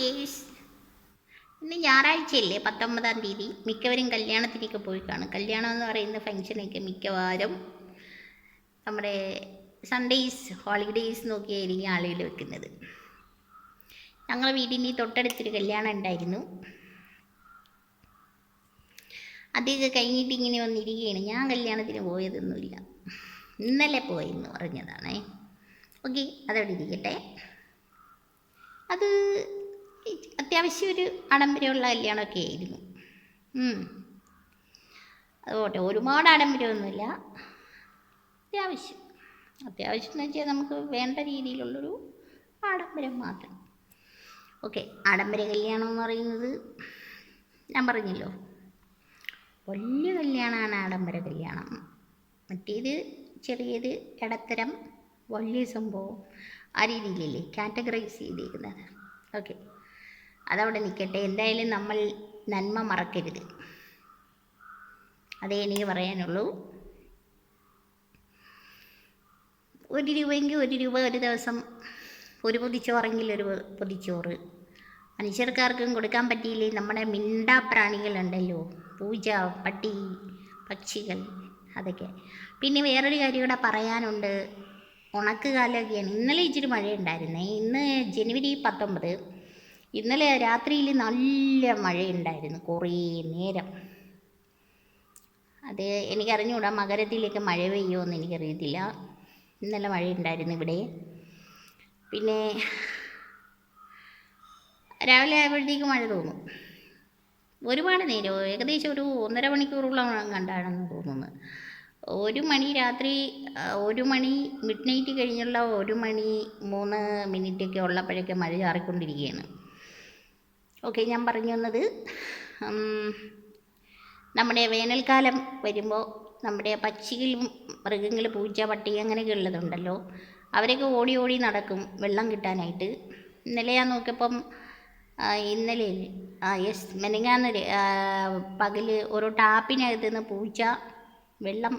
Dears, ഇന്ന് ഞായറാഴ്ചയല്ലേ, 19-ാം തീയതി. മിക്കവരും കല്യാണത്തിനൊക്കെ പോയി കാണും. കല്യാണം എന്ന് പറയുന്ന ഫംഗ്ഷനൊക്കെ മിക്കവാറും നമ്മുടെ സൺഡേയ്സ്, ഹോളിഡേയ്സ് നോക്കിയായിരിക്കും ആളുകൾ വെക്കുന്നത്. ഞങ്ങളുടെ വീടിൻ്റെ തൊട്ടടുത്തൊരു കല്യാണം ഉണ്ടായിരുന്നു. അതൊക്കെ കഴിഞ്ഞിട്ട് ഇങ്ങനെ വന്നിരിക്കുകയാണ്. ഞാൻ കല്യാണത്തിന് പോയതൊന്നുമില്ല, ഇന്നലെ പോയെന്ന് പറഞ്ഞതാണേ. ഓക്കെ, അതവിടെ ഇരിക്കട്ടെ. അത് അത്യാവശ്യം ഒരു ആഡംബരമുള്ള കല്യാണമൊക്കെ ആയിരുന്നു. അതുപോട്ടെ, ഒരുപാട് ആഡംബരമൊന്നുമില്ല, അത്യാവശ്യം എന്ന് വെച്ചാൽ നമുക്ക് വേണ്ട രീതിയിലുള്ളൊരു ആഡംബരം മാത്രം. ഓക്കെ, ആഡംബര കല്യാണം എന്ന് പറയുന്നത് ഞാൻ പറഞ്ഞല്ലോ, വലിയ കല്യാണമാണ് ആഡംബര കല്യാണം. മറ്റേത് ചെറിയത്, ഇടത്തരം, വലിയ സംഭവം, ആ രീതിയിലല്ലേ കാറ്റഗറൈസ് ചെയ്തിരിക്കുന്നത്. ഓക്കെ, അതവിടെ നിൽക്കട്ടെ. എന്തായാലും നമ്മൾ നന്മ മറക്കരുത്, അതേ എനിക്ക് പറയാനുള്ളൂ. 1 രൂപയെങ്കിൽ 1 രൂപ ഒരു ദിവസം, ഒരു പൊതിച്ചോറെങ്കിൽ ഒരു പൊതിച്ചോറ് മനുഷ്യർക്കാർക്കും കൊടുക്കാൻ പറ്റിയില്ലേ. നമ്മുടെ മിണ്ടാപ്രാണികളുണ്ടല്ലോ, പൂജ, പട്ടി, പക്ഷികൾ, അതൊക്കെ. പിന്നെ വേറൊരു കാര്യം കൂടെ പറയാനുണ്ട്. ഉണക്ക് കാലമൊക്കെയാണ്. ഇന്നലെ ഇച്ചിരി മഴയുണ്ടായിരുന്നേ. ഇന്ന് ജനുവരി 19. ഇന്നലെ രാത്രിയിൽ നല്ല മഴയുണ്ടായിരുന്നു, കുറേ നേരം. അത് എനിക്കറിഞ്ഞുകൂടാ, മകരത്തിലേക്ക് മഴ പെയ്യുമോ എന്ന് എനിക്കറിയത്തില്ല. ഇന്നലെ മഴയുണ്ടായിരുന്നു ഇവിടെ. പിന്നെ രാവിലെ ആയപ്പോഴത്തേക്ക് മഴ തോന്നും. ഒരുപാട് നേരം, ഏകദേശം ഒരു 1.5 മണിക്കൂറോളം കണ്ടാണെന്ന് തോന്നുന്നു. 1 മണി രാത്രി, 1 മണി മിഡ് നൈറ്റ് കഴിഞ്ഞുള്ള 1 മണി 3 മിനിറ്റൊക്കെ ഉള്ളപ്പോഴൊക്കെ മഴ ചാറിക്കൊണ്ടിരിക്കുകയാണ്. ഓക്കെ, ഞാൻ പറഞ്ഞു വന്നത്, നമ്മുടെ വേനൽക്കാലം വരുമ്പോൾ നമ്മുടെ പക്ഷികൾ, മൃഗങ്ങൾ, പൂച്ച, പട്ടി അങ്ങനെയൊക്കെ ഉള്ളതുണ്ടല്ലോ, അവരൊക്കെ ഓടി ഓടി നടക്കും വെള്ളം കിട്ടാനായിട്ട്. ഇന്നലെ ഞാൻ നോക്കിയപ്പം, ഇന്നലെ മെനങ്ങാന്ന് പകല് ഓരോ ടാപ്പിനകത്ത് നിന്ന് പൂച്ച വെള്ളം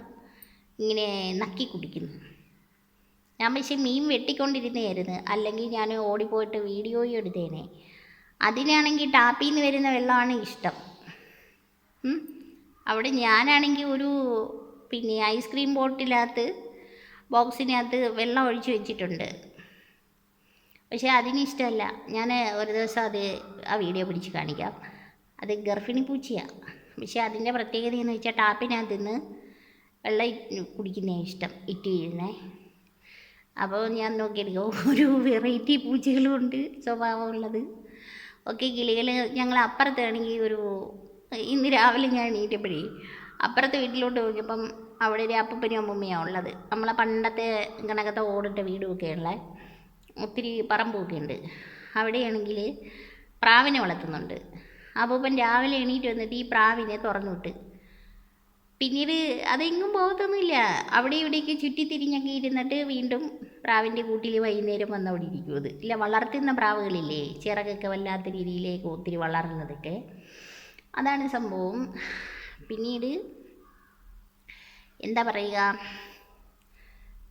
ഇങ്ങനെ നക്കി കുടിക്കുന്നു. ഞാൻ പക്ഷേ മീൻ വെട്ടിക്കൊണ്ടിരുന്നതായിരുന്നു, അല്ലെങ്കിൽ ഞാൻ ഓടിപ്പോയിട്ട് വീഡിയോയും എടുത്തേനെ. അതിനാണെങ്കിൽ ടാപ്പിൽ നിന്ന് വരുന്ന വെള്ളമാണ് ഇഷ്ടം. അവിടെ ഞാനാണെങ്കിൽ ഒരു ഐസ്ക്രീം ബോക്സിനകത്ത് വെള്ളം ഒഴിച്ച് വെച്ചിട്ടുണ്ട്, പക്ഷേ അതിനിഷ്ടമല്ല. ഞാൻ ഒരു ദിവസം ആ വീഡിയോ പിടിച്ച് കാണിക്കാം. അത് ഗർഭിണി പൂച്ചയാണ്, പക്ഷേ അതിൻ്റെ പ്രത്യേകത എന്ന് വെച്ചാൽ ടാപ്പിനകത്ത് നിന്ന് വെള്ളം കുടിക്കുന്നതാണ് ഇഷ്ടം, ഇറ്റ് വീഴുന്നേ. അപ്പോൾ ഞാൻ നോക്കിയെടുക്കും, ഒരു വെറൈറ്റി പൂച്ചകളുമുണ്ട് സ്വഭാവമുള്ളത്. ഓക്കെ, കിളികൾ. ഞങ്ങൾ അപ്പുറത്താണെങ്കിൽ ഇന്ന് രാവിലെ ഞാൻ എണീറ്റപ്പോഴേ അപ്പുറത്തെ വീട്ടിലോട്ട് നോക്കിയപ്പം അവിടെ ഒരു അപ്പൂപ്പനും അമ്മൂമ്മയാണ് ഉള്ളത്. നമ്മളെ പണ്ടത്തെ കണക്കത്തെ ഓടിട്ട വീടുമൊക്കെയുള്ള ഒത്തിരി പറമ്പൊക്കെ ഉണ്ട്. അവിടെയാണെങ്കിൽ പ്രാവിനെ വളർത്തുന്നുണ്ട്. അപ്പൂപ്പൻ രാവിലെ എണീറ്റ് വന്നിട്ട് ഈ പ്രാവിനെ തുറന്നു വിട്ട്, പിന്നീട് അതെങ്ങും പോകത്തൊന്നുമില്ല. അവിടെ ഇവിടേക്ക് ചുറ്റിത്തിരിഞ്ഞൊക്കെ ഇരുന്നിട്ട് വീണ്ടും പ്രാവിൻ്റെ കൂട്ടിൽ വൈകുന്നേരം വന്നവിടെ ഇരിക്കും. അത് ഇല്ല, വളർത്തുന്ന പ്രാവുകളില്ലേ, ചിറകൊക്കെ വല്ലാത്ത രീതിയിലേക്ക് ഒത്തിരി വളർന്നതൊക്കെ, അതാണ് സംഭവം. പിന്നീട് എന്താ പറയുക,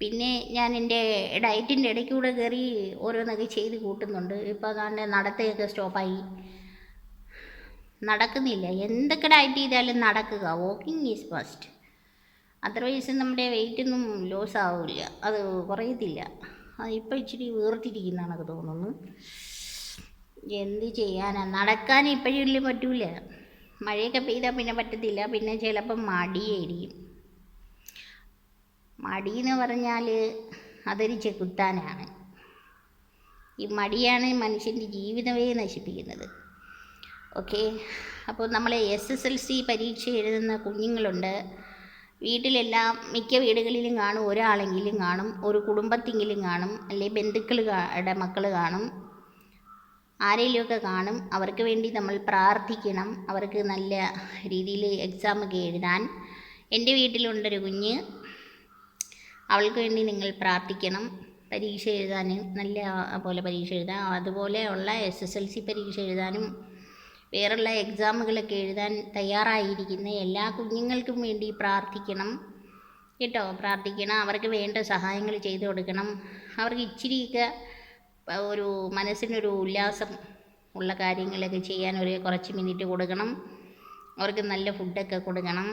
പിന്നെ ഞാൻ എൻ്റെ ഡയറ്റിൻ്റെ ഇടയ്ക്കൂടെ കയറി ഓരോന്നൊക്കെ ചെയ്ത് കൂട്ടുന്നുണ്ട്. ഇപ്പോൾ അതാണ്ട് നടത്തയൊക്കെ സ്റ്റോപ്പായി, നടക്കുന്നില്ല. എന്തൊക്കെ ഡയറ്റ് ചെയ്താലും നടക്കുക, വാക്കിംഗ് ഈസ് മസ്റ്റ്. അതർവൈസ് നമ്മുടെ വെയിറ്റൊന്നും ലോസ് ആവില്ല, അത് കുറയത്തില്ല. ഇപ്പോൾ ഇച്ചിരി വീർത്തിരിക്കുന്നതാണൊക്കെ തോന്നുന്നു. എന്ത് ചെയ്യാനാ, നടക്കാൻ ഇപ്പോഴും പറ്റൂല. മഴയൊക്കെ പെയ്താൽ പിന്നെ പറ്റത്തില്ല. പിന്നെ ചിലപ്പം മടിയായിരിക്കും. മടിയെന്ന് പറഞ്ഞാൽ അതൊരു ചെകുത്താനാണ്. ഈ മടിയാണ് മനുഷ്യൻ്റെ ജീവിതമേ നശിപ്പിക്കുന്നത്. ഓക്കെ, അപ്പോൾ നമ്മൾ SSLC പരീക്ഷ എഴുതുന്ന കുഞ്ഞുങ്ങളുണ്ട് വീട്ടിലെല്ലാം. മിക്ക വീടുകളിലും കാണും, ഒരാളെങ്കിലും കാണും, ഒരു കുടുംബത്തെങ്കിലും കാണും, അല്ലെങ്കിൽ ബന്ധുക്കളുടെ മക്കൾ കാണും, ആരെങ്കിലുമൊക്കെ കാണും. അവർക്ക് വേണ്ടി നമ്മൾ പ്രാർത്ഥിക്കണം, അവർക്ക് നല്ല രീതിയിൽ എക്സാമൊക്കെ എഴുതാൻ. എൻ്റെ വീട്ടിലുണ്ടൊരു കുഞ്ഞ്, അവൾക്ക് വേണ്ടി നിങ്ങൾ പ്രാർത്ഥിക്കണം. പരീക്ഷ എഴുതാനും നല്ല പോലെ പരീക്ഷ എഴുതാൻ, അതുപോലെയുള്ള SSLC പരീക്ഷ എഴുതാനും വേറുള്ള എക്സാമുകളൊക്കെ എഴുതാൻ തയ്യാറായിരിക്കുന്ന എല്ലാ കുഞ്ഞുങ്ങൾക്കും വേണ്ടി പ്രാർത്ഥിക്കണം കേട്ടോ, പ്രാർത്ഥിക്കണം. അവർക്ക് വേണ്ട സഹായങ്ങൾ ചെയ്തു കൊടുക്കണം. അവർക്ക് ഇച്ചിരിയൊക്കെ ഒരു മനസ്സിനൊരു ഉല്ലാസം ഉള്ള കാര്യങ്ങളൊക്കെ ചെയ്യാൻ ഒരു കുറച്ച് മിനിറ്റ് കൊടുക്കണം. അവർക്ക് നല്ല ഫുഡൊക്കെ കൊടുക്കണം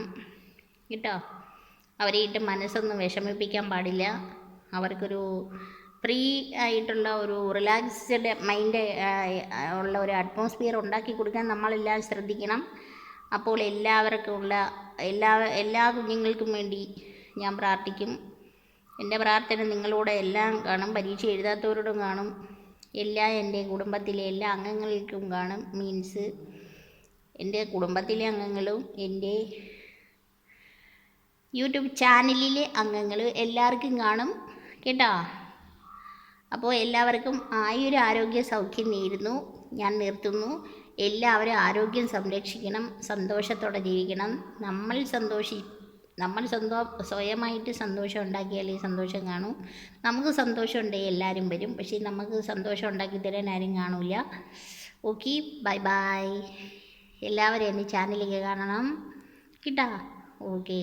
കേട്ടോ. അവരെ ഇട്ട് മനസ്സൊന്നും വിഷമിപ്പിക്കാൻ പാടില്ല. അവർക്കൊരു ഫ്രീ ആയിട്ടുള്ള ഒരു റിലാക്സ്ഡ് മൈൻഡ് ഉള്ള ഒരു അറ്റ്മോസ്ഫിയർ ഉണ്ടാക്കി കൊടുക്കാൻ നമ്മളെല്ലാം ശ്രദ്ധിക്കണം. അപ്പോൾ എല്ലാവർക്കുമുള്ള എല്ലാ കുഞ്ഞുങ്ങൾക്കും വേണ്ടി ഞാൻ പ്രാർത്ഥിക്കും. എൻ്റെ പ്രാർത്ഥന നിങ്ങളോട് എല്ലാം കാണും, പരീക്ഷ എഴുതാത്തവരോടും കാണും, എൻ്റെ കുടുംബത്തിലെ എല്ലാ അംഗങ്ങൾക്കും കാണും. മീൻസ് എൻ്റെ കുടുംബത്തിലെ അംഗങ്ങളും എൻ്റെ യൂട്യൂബ് ചാനലിലെ അംഗങ്ങൾ എല്ലാവർക്കും കാണും കേട്ടോ. അപ്പോൾ എല്ലാവർക്കും ആരോഗ്യ സൗഖ്യം നേരുന്നു. ഞാൻ നിർത്തുന്നു. എല്ലാവരും ആരോഗ്യം സംരക്ഷിക്കണം, സന്തോഷത്തോടെ ജീവിക്കണം. നമ്മൾ സ്വയമായിട്ട് സന്തോഷം ഉണ്ടാക്കിയാലേ സന്തോഷം കാണൂ. നമുക്ക് സന്തോഷം ഉണ്ടെങ്കിൽ എല്ലാവരും വരും, പക്ഷേ നമുക്ക് സന്തോഷം ഉണ്ടാക്കി തരാൻ ആരും കാണില്ല. Okay, bye bye. എല്ലാവരും എൻ്റെ ചാനലിലേക്ക് കാണണം കേട്ടോ. ഓക്കെ.